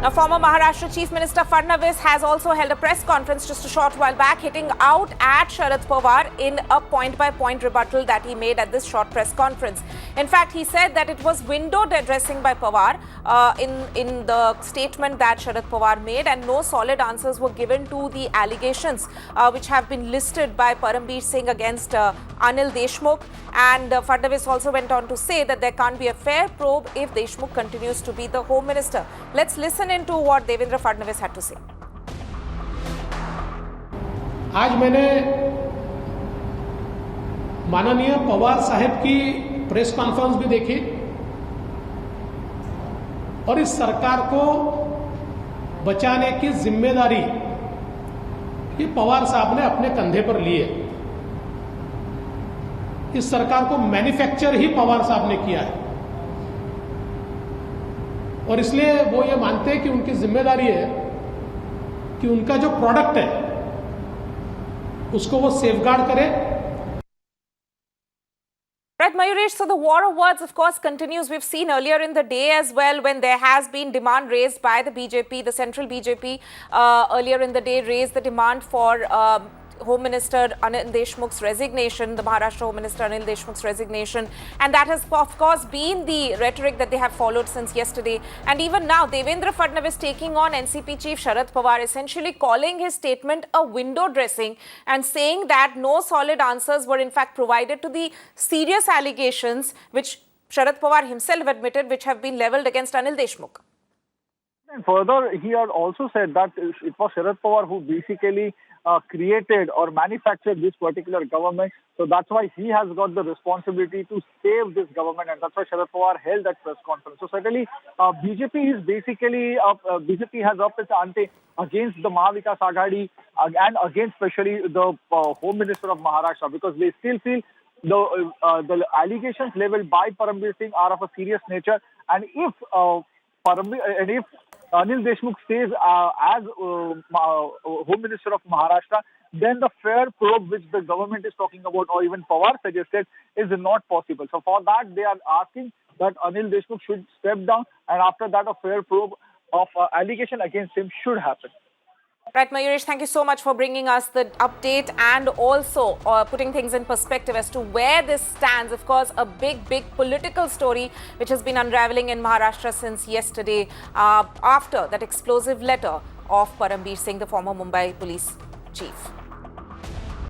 Now, former Maharashtra Chief Minister Fadnavis has also held a press conference just a short while back, hitting out at Sharad Pawar in a point-by-point rebuttal that he made at this short press conference. In fact, he said that it was window dressing by Pawar in the statement that Sharad Pawar made, and no solid answers were given to the allegations which have been listed by Parambir Singh against Anil Deshmukh. And Fadnavis also went on to say that there can't be a fair probe if Deshmukh continues to be the Home Minister. Let's listen into what Devendra Fadnavis had to say. आज मैंने माननीय पवार साहब की press conference भी देखी और इस सरकार को बचाने की जिम्मेदारी ये पवार साहब ने अपने कंधे पर ली है। इस सरकार को मैन्युफैक्चर ही पवार साहब ने किया है और इसलिए वो ये मानते हैं कि उनकी जिम्मेदारी है कि उनका जो प्रोडक्ट है उसको वो सेफगार्ड करें। Right, Mayuresh, so the war of words, of course, continues. We've seen earlier in the day as well when there has been demand raised by the BJP, the central BJP, earlier in the day raised the demand for Home Minister Anil Deshmukh's resignation, the Maharashtra Home Minister Anil Deshmukh's resignation. And that has, of course, been the rhetoric that they have followed since yesterday. And even now, Devendra Fadnavis taking on NCP Chief Sharad Pawar, essentially calling his statement a window dressing and saying that no solid answers were in fact provided to the serious allegations which Sharad Pawar himself admitted which have been levelled against Anil Deshmukh. And further, he had also said that it was Sharad Pawar who basically created or manufactured this particular government. So that's why he has got the responsibility to save this government, and that's why Sharad Pawar held that press conference. So certainly, BJP is basically BJP has upped its ante against the Mahavikas Aghadi and against especially the Home Minister of Maharashtra, because they still feel the allegations leveled by Parambir Singh are of a serious nature, and if Anil Deshmukh stays as Home Minister of Maharashtra, then the fair probe which the government is talking about, or even Pawar suggested, is not possible. So for that, they are asking that Anil Deshmukh should step down, and after that, a fair probe of allegation against him should happen. Right, Mayuresh, thank you so much for bringing us the update and also putting things in perspective as to where this stands. Of course, a big political story which has been unraveling in Maharashtra since yesterday after that explosive letter of Parambir Singh, the former Mumbai police chief.